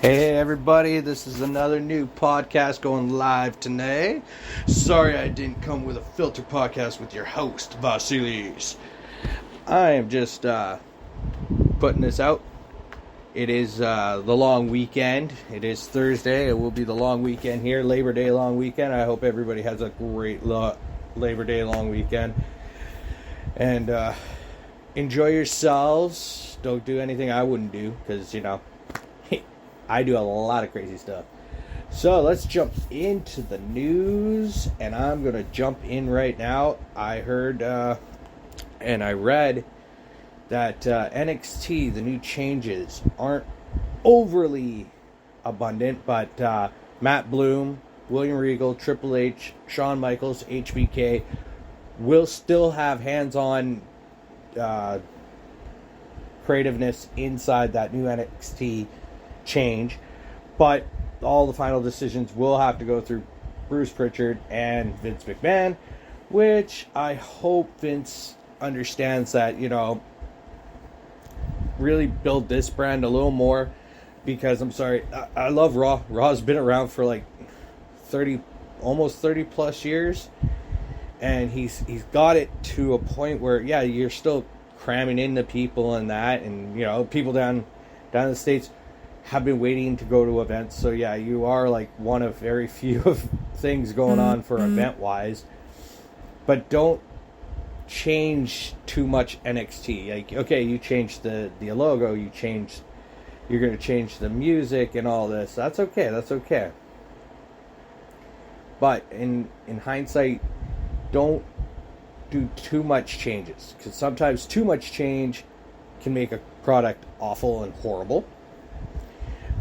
Hey everybody, this is another new podcast going live today. Sorry I didn't come with a filter podcast with your host, Vasilis. I am just putting this out. It is the long weekend. It is Thursday. It will be the long weekend here, Labor Day long weekend. I hope everybody has a great Labor Day long weekend. And enjoy yourselves. Don't do anything I wouldn't do, because, I do a lot of crazy stuff. So let's jump into the news, and I'm going to jump in right now. I heard and I read that NXT, the new changes, aren't overly abundant, but Matt Bloom, William Regal, Triple H, Shawn Michaels, HBK will still have hands-on creativeness inside that new NXT change, but all the final decisions will have to go through Bruce Pritchard and Vince McMahon, which I hope Vince understands that, really build this brand a little more, because I'm sorry, I love Raw. Raw's been around for like almost 30 plus years, and he's got it to a point where, yeah, you're still cramming into people and that, and people down in the States have been waiting to go to events. So yeah, you are like one of very few of things going on for event wise, but don't change too much NXT. Like, okay, you changed the logo, you're going to change the music and all this. That's okay. But in hindsight, don't do too much changes, because sometimes too much change can make a product awful and horrible.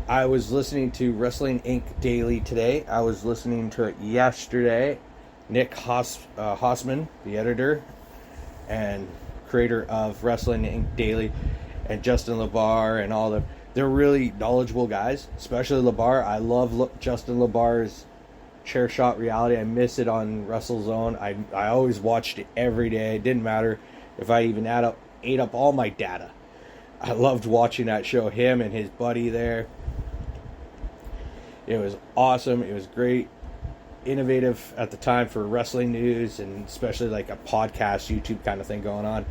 I was listening to Wrestling Inc. Daily today. I was listening to it yesterday. Nick Hausman, the editor and creator of Wrestling Inc. Daily, and Justin LaBar and all them. They're really knowledgeable guys, especially LaBar. I love Justin LaBar's Chair Shot Reality. I miss it on WrestleZone. I always watched it every day. It didn't matter if I even ate up all my data. I loved watching that show. Him and his buddy there. It was awesome. It was great. Innovative at the time for wrestling news, and especially like a podcast, YouTube kind of thing going on.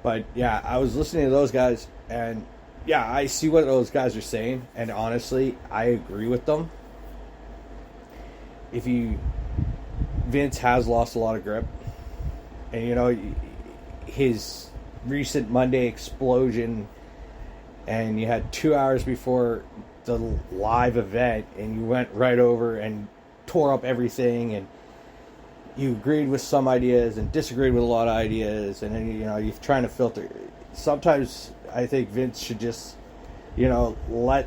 But yeah, I was listening to those guys, and yeah, I see what those guys are saying, and honestly, I agree with them. Vince has lost a lot of grip, and his recent Monday explosion, and you had 2 hours before the live event, and you went right over and tore up everything, and you agreed with some ideas and disagreed with a lot of ideas, and then you're trying to filter. Sometimes I think Vince should just let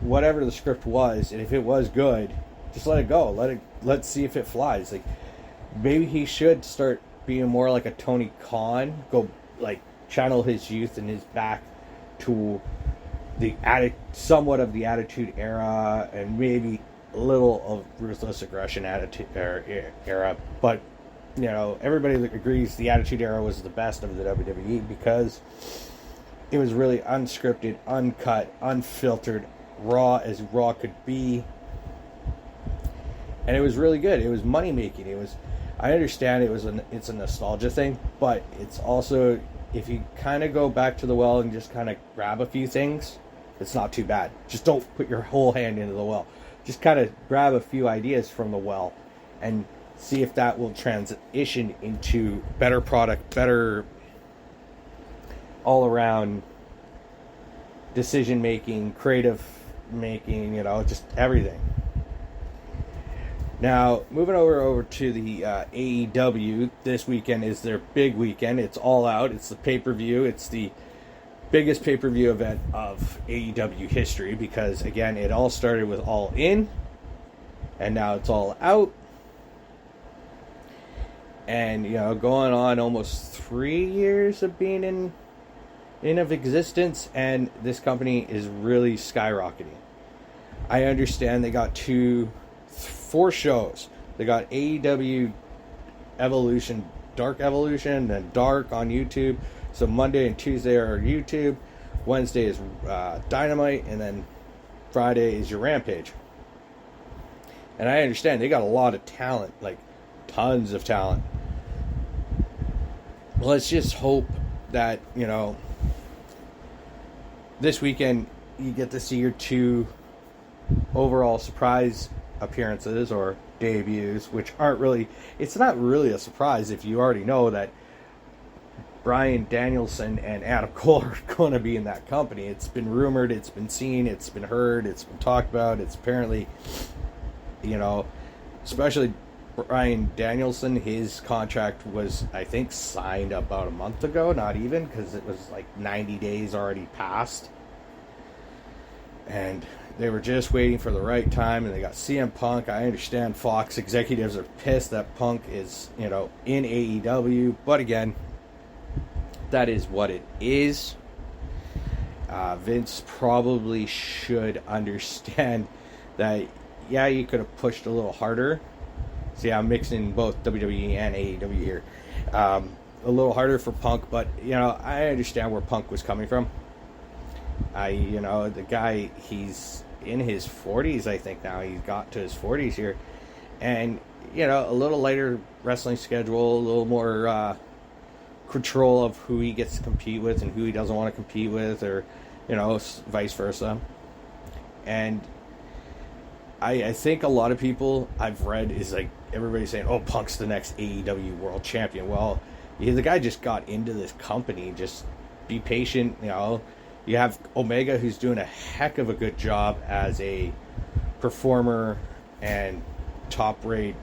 whatever the script was, and if it was good, just let it go. Let's see if it flies. Like, maybe he should start being more like a Tony Khan, go like channel his youth and his back to somewhat of the Attitude Era, and maybe a little of Ruthless Aggression era. But everybody agrees the Attitude Era was the best of the WWE, because it was really unscripted, uncut, unfiltered, raw as raw could be, and it was really good. It was money making. I understand it's a nostalgia thing, but it's also, if you kind of go back to the well and just kind of grab a few things, it's not too bad. Just don't put your whole hand into the well. Just kind of grab a few ideas from the well and see if that will transition into better product, better all-around decision making, creative making, just everything. Now, moving over to the AEW, this weekend is their big weekend. It's All Out. It's the pay-per-view. It's the biggest pay-per-view event of AEW history, because, again, it all started with All In, and now it's All Out. And, going on almost 3 years of being in existence, and this company is really skyrocketing. I understand they got 4 shows. They got AEW Evolution, Dark Evolution, and Dark on YouTube. So Monday and Tuesday are YouTube. Wednesday is Dynamite, and then Friday is your Rampage. And I understand they got a lot of talent, like tons of talent. Let's just hope that, this weekend you get to see your two overall surprise appearances or debuts, which aren't really, it's not really a surprise if you already know that Bryan Danielson and Adam Cole are going to be in that company. It's been rumored, it's been seen, it's been heard, it's been talked about. It's apparently, especially Bryan Danielson, his contract was, I think, signed about a month ago, not even, because it was like 90 days already passed. And they were just waiting for the right time, and they got CM Punk. I understand Fox executives are pissed that Punk is, in AEW, but again, that is what it is. Vince probably should understand that, yeah, you could have pushed a little harder. See, I'm mixing both WWE and AEW here. A little harder for Punk, but, I understand where Punk was coming from. The guy, he's in his 40s, I think now. He's got to his 40s here. And, a little lighter wrestling schedule, a little more control of who he gets to compete with and who he doesn't want to compete with, or, vice versa. And I think a lot of people I've read is like, everybody's saying, oh, Punk's the next AEW world champion. Well, the guy just got into this company. Just be patient, You have Omega, who's doing a heck of a good job as a performer and top-rate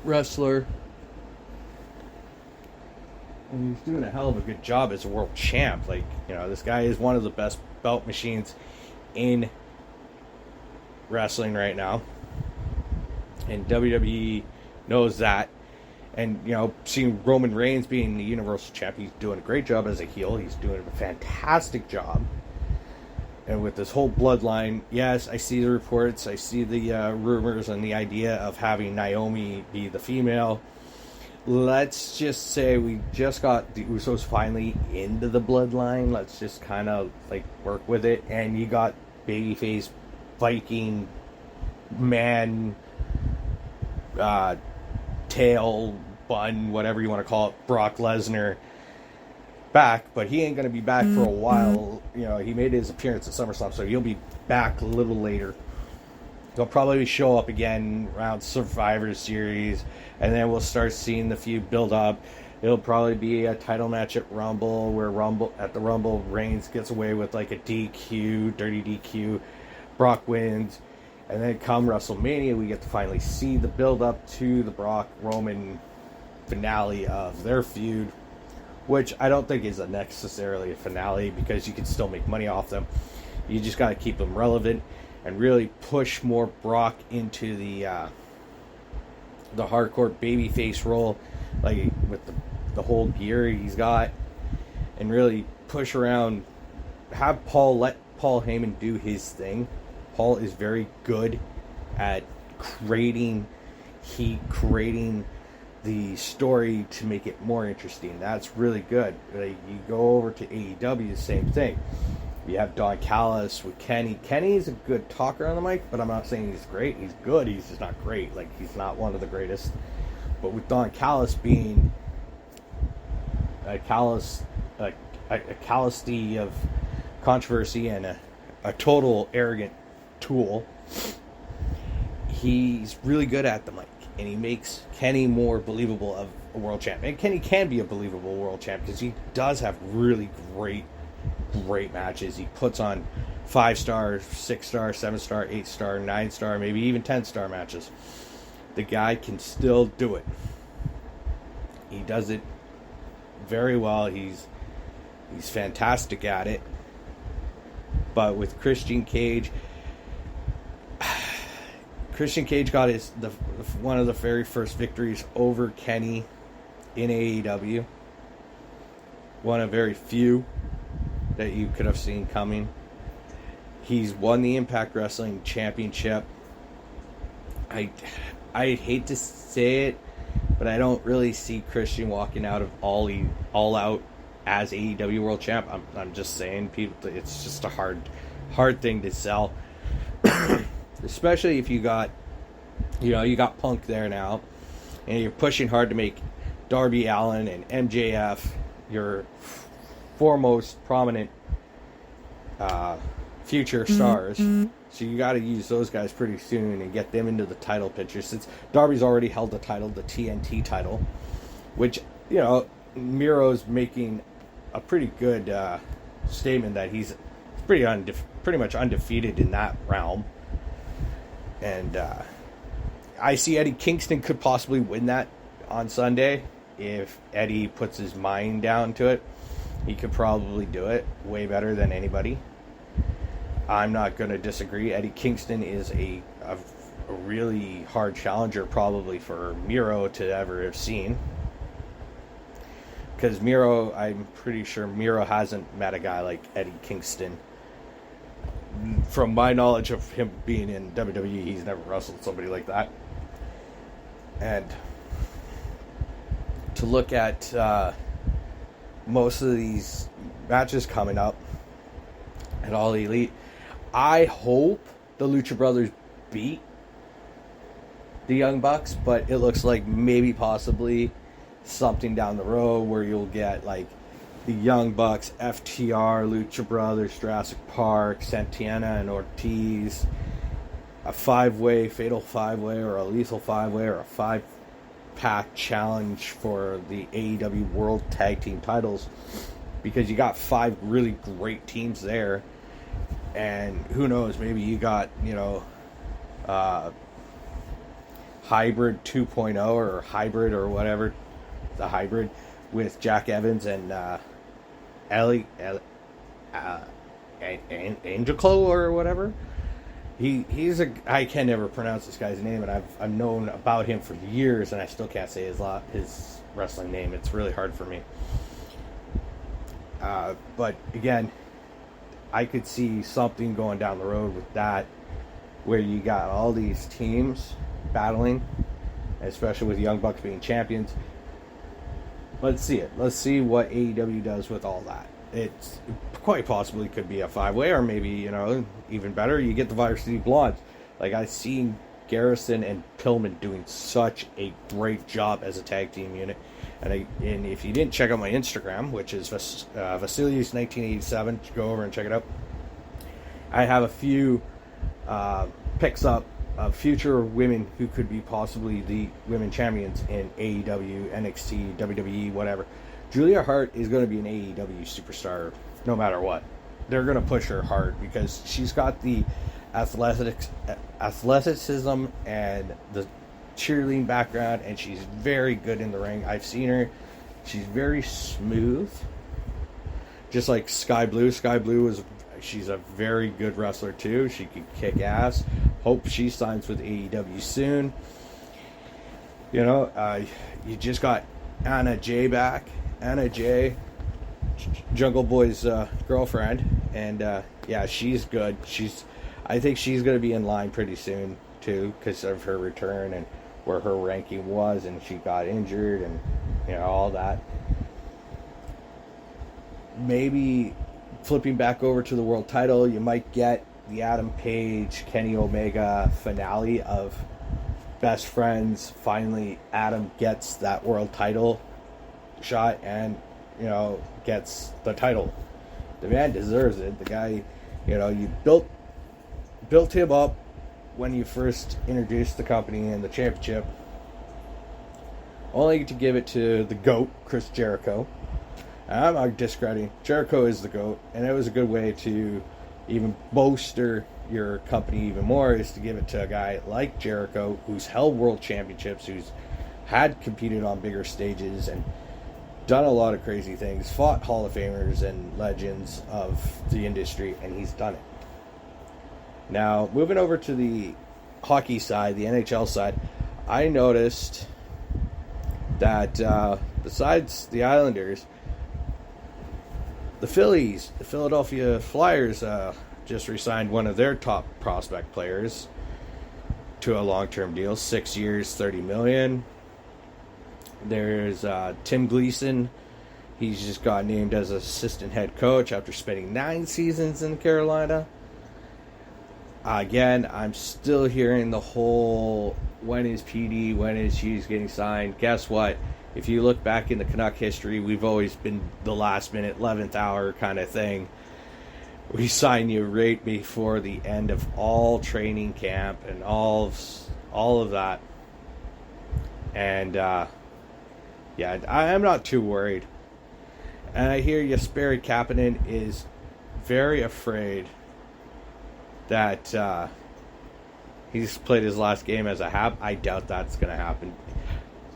wrestler. And he's doing a hell of a good job as a world champ. Like, this guy is one of the best belt machines in wrestling right now. And WWE knows that. And, seeing Roman Reigns being the Universal Champ, he's doing a great job as a heel. He's doing a fantastic job. And with this whole bloodline, yes, I see the reports. I see the rumors and the idea of having Naomi be the female. Let's just say we just got the Usos finally into the bloodline. Let's just kind of, work with it. And you got babyface, Viking, man, tail, bun, whatever you want to call it, Brock Lesnar back, but he ain't going to be back for a while. He made his appearance at SummerSlam, so he'll be back a little later. He'll probably show up again around Survivor Series, and then we'll start seeing the feud build up. It'll probably be a title match at Rumble, where Rumble, Reigns gets away with like a DQ, dirty DQ, Brock wins, and then come WrestleMania, we get to finally see the build up to the Brock-Roman finale of their feud, which I don't think is necessarily a finale, because you can still make money off them. You just got to keep them relevant and really push more Brock into the hardcore babyface role, like with the whole gear he's got, and really push around. Have let Paul Heyman do his thing. Paul is very good at creating heat, creating the story to make it more interesting. That's really good. You go over to AEW, the same thing. You have Don Callis with Kenny. Kenny's a good talker on the mic, but I'm not saying he's great. He's good. He's just not great. He's not one of the greatest. But with Don Callis being a callousy of controversy and a total arrogant tool, he's really good at the mic, and he makes Kenny more believable of a world champ. And Kenny can be a believable world champ because he does have really great matches. He puts on 5-star, 6-star, 7-star, 8-star, 9-star, maybe even 10-star matches. The guy can still do it. He does it very well. He's fantastic at it. But with Christian Cage got one of the very first victories over Kenny in AEW. One of very few that you could have seen coming. He's won the Impact Wrestling Championship. I hate to say it, but I don't really see Christian walking out of all out as AEW World Champ. I'm just saying, people, it's just a hard thing to sell. especially if you got Punk there now, and you're pushing hard to make Darby Allin and MJF your foremost prominent future stars. So you got to use those guys pretty soon and get them into the title picture, since Darby's already held the title, the TNT title, which, Miro's making a pretty good statement that he's pretty much undefeated in that realm. And I see Eddie Kingston could possibly win that on Sunday if Eddie puts his mind down to it. He could probably do it way better than anybody. I'm not going to disagree. Eddie Kingston is a really hard challenger probably for Miro to ever have seen. Because Miro, I'm pretty sure Miro hasn't met a guy like Eddie Kingston. From my knowledge of him being in WWE, he's never wrestled somebody like that. And to look at most of these matches coming up at All Elite, I hope the Lucha Brothers beat the Young Bucks, but it looks like maybe possibly something down the road where you'll get like the Young Bucks, FTR, Lucha Brothers, Jurassic Park, Santana and Ortiz, a five-way, fatal five-way, or a lethal five-way, or a five-pack challenge for the AEW World Tag Team titles, because you got 5 really great teams there. And who knows, maybe you got, Hybrid 2.0 or Hybrid or whatever, the Hybrid with Jack Evans and Angelo or whatever. He's I can never pronounce this guy's name, and I've known about him for years, and I still can't say his wrestling name. It's really hard for me. But again, I could see something going down the road with that, where you got all these teams battling, especially with Young Bucks being champions. Let's see it. Let's see what AEW does with all that. It's quite possibly could be a 5-way, or maybe, even better, you get the Varsity Blondes. Like, I've seen Garrison and Pillman doing such a great job as a tag team unit. And if you didn't check out my Instagram, which is Vasilius1987, go over and check it out. I have a few picks up of future women who could be possibly the women champions in AEW, NXT, WWE, whatever. Julia Hart is going to be an AEW superstar no matter what. They're going to push her hard because she's got the athleticism and the cheerleading background, and she's very good in the ring. I've seen her. She's very smooth. Just like Sky Blue. She's a very good wrestler too. She can kick ass. Hope she signs with AEW soon. You just got Anna Jay back. Anna Jay, Jungle Boy's girlfriend, and she's good. I think she's going to be in line pretty soon too, because of her return and where her ranking was, and she got injured, and all that. Maybe flipping back over to the world title, you might get the Adam Page, Kenny Omega finale of Best Friends. Finally, Adam gets that world title shot and, gets the title. The man deserves it. The guy, you built him up when you first introduced the company and the championship, only to give it to the GOAT, Chris Jericho. And I'm not discrediting. Jericho is the GOAT, and it was a good way to even bolster your company even more, is to give it to a guy like Jericho, who's held world championships, who's had competed on bigger stages and done a lot of crazy things, fought Hall of Famers and legends of the industry, and he's done it. Now, moving over to the hockey side, the NHL side, I noticed that besides the Islanders, the Phillies, the Philadelphia Flyers, just re-signed one of their top prospect players to a long-term deal, 6 years, $30 million. There's Tim Gleason. He's just got named as assistant head coach after spending 9 seasons in Carolina. Again, I'm still hearing the whole, when is PD, when is Hughes getting signed? Guess what? If you look back in the Canuck history, we've always been the last minute, 11th hour kind of thing. We sign you right before the end of all training camp and all of that. And, yeah, I am not too worried. And I hear Jesperi Kapanen is very afraid that he's played his last game as a Hab. I doubt that's going to happen.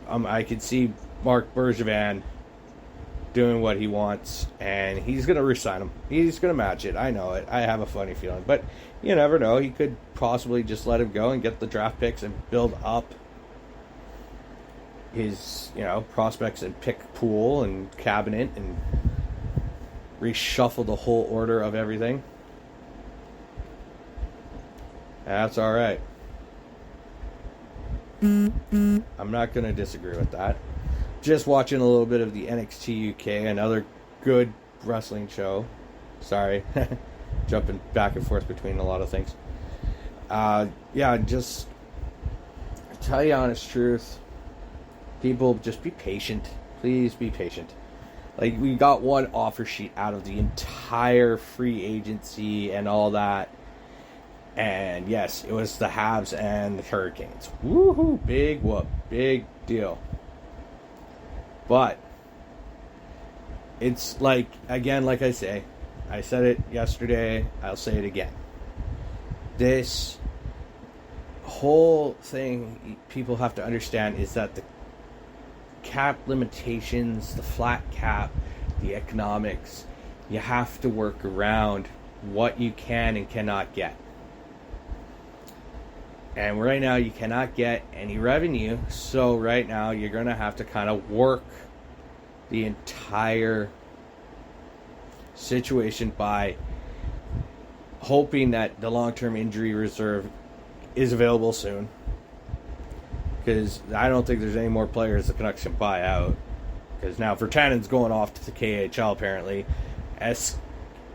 I could see Mark Bergevin doing what he wants, and he's going to re-sign him. He's going to match it. I know it. I have a funny feeling. But you never know. He could possibly just let him go and get the draft picks and build up his, prospects and pick pool and cabinet and reshuffle the whole order of everything. That's all right. I'm not going to disagree with that. Just watching a little bit of the NXT UK, another good wrestling show. Sorry, jumping back and forth between a lot of things. Yeah, just tell you honest truth. People, just be patient. Please be patient. Like, we got one offer sheet out of the entire free agency and all that. And yes, it was the Habs and the Hurricanes. Woohoo! Big whoop. Big deal. But it's like, again, like I say, I said it yesterday, I'll say it again. This whole thing people have to understand is that the cap limitations, the flat cap, the economics, you have to work around what you can and cannot get. And right now you cannot get any revenue, so right now you're going to have to kind of work the entire situation by hoping that the long-term injury reserve is available soon. Because I don't think there's any more players the Canucks can buy out. Because now Virtanen's going off to the KHL apparently.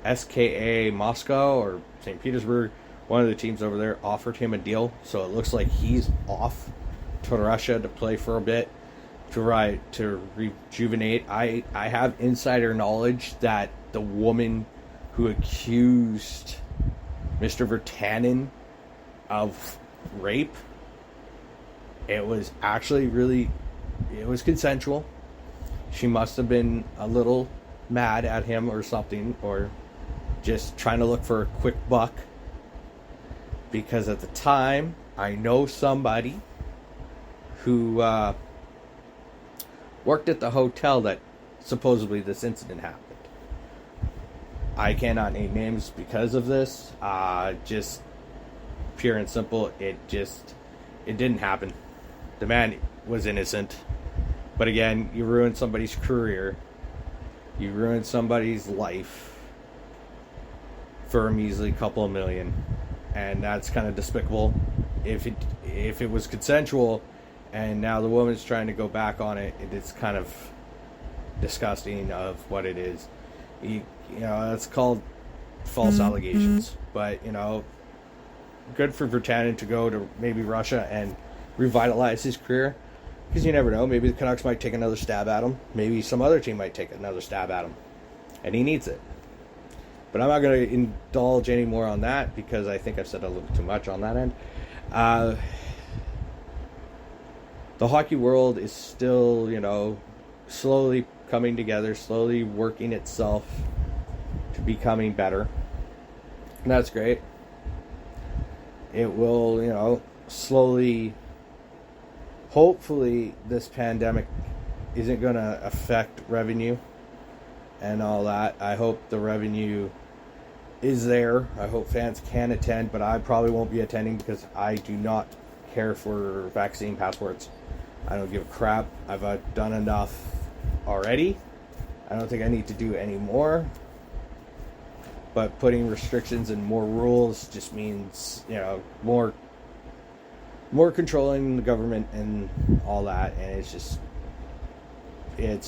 SKA Moscow or St. Petersburg, one of the teams over there, offered him a deal. So it looks like he's off to Russia to play for a bit, to rejuvenate. I have insider knowledge that the woman who accused Mr. Virtanen of rape, it was actually it was consensual. She must have been a little mad at him or something, or just trying to look for a quick buck. Because at the time, I know somebody who worked at the hotel that supposedly this incident happened. I cannot name names because of this. Just pure and simple, it didn't happen. The man was innocent. But again, you ruined somebody's career. You ruined somebody's life for a measly couple of million. And that's kind of despicable. If it was consensual and now the woman's trying to go back on it, it's kind of disgusting of what it is. It's called false allegations. But, good for Virtanen to go to maybe Russia and revitalize his career. Because you never know. Maybe the Canucks might take another stab at him. Maybe some other team might take another stab at him. And he needs it. But I'm not going to indulge any more on that because I think I've said a little too much on that end. The hockey world is still, slowly coming together, slowly working itself to becoming better. And that's great. It will, slowly, hopefully this pandemic isn't going to affect revenue and all that. I hope the revenue is there. I hope fans can attend, but I probably won't be attending because I do not care for vaccine passports. I don't give a crap. I've done enough already. I don't think I need to do any more. But putting restrictions and more rules just means, more controlling the government and all that, and it's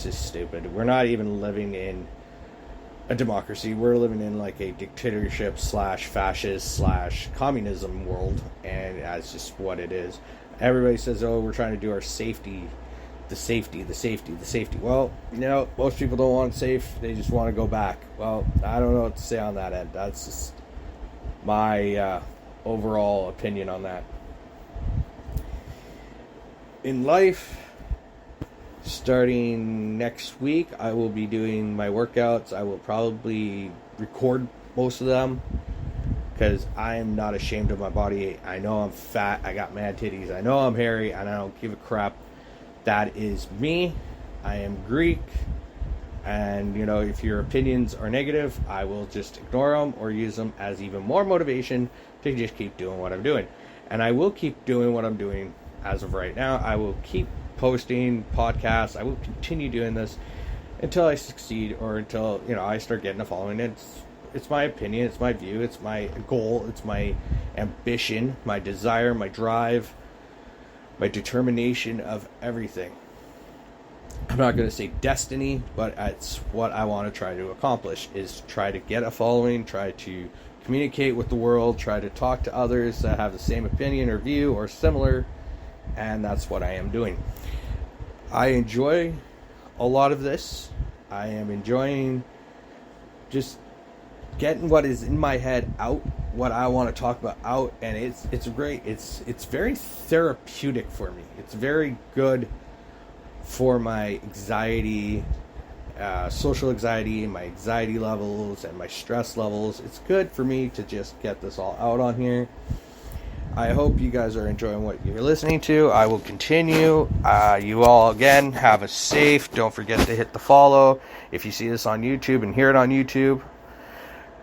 just stupid. We're not even living in a democracy. We're living in like a dictatorship slash fascist slash communism world, and that's just what it is. Everybody says, oh, we're trying to do our safety, the safety. Well, most people don't want it safe. They just want to go back. Well, I don't know what to say on that end. That's just my overall opinion on that. In life, starting next week, I will be doing my workouts. I will probably record most of them because I am not ashamed of my body. I know I'm fat. I got mad titties. I know I'm hairy, and I don't give a crap. That is me. I am Greek. And, if your opinions are negative, I will just ignore them or use them as even more motivation to just keep doing what I'm doing. And I will keep doing what I'm doing as of right now. I will keep posting podcasts. I will continue doing this until I succeed or until, I start getting a following. It's my opinion. It's my view. It's my goal. It's my ambition, my desire, my drive, my determination of everything. I'm not going to say destiny, but it's what I want to try to accomplish, is try to get a following, try to communicate with the world, try to talk to others that have the same opinion or view or similar, and that's what I am doing. I enjoy a lot of this. I am enjoying just getting what is in my head out, what I want to talk about out, and it's great. It's very therapeutic for me. It's very good for my anxiety, social anxiety, my anxiety levels, and my stress levels. It's good for me to just get this all out on here. I hope you guys are enjoying what you're listening to. I will continue. You all, again, have a safe. Don't forget to hit the follow. If you see this on YouTube and hear it on YouTube,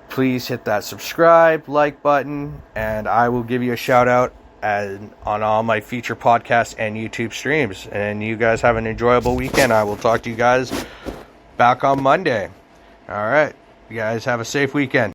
please hit that subscribe, like button, and I will give you a shout out on all my feature podcasts and YouTube streams. And you guys have an enjoyable weekend. I will talk to you guys back on Monday. All right. You guys have a safe weekend.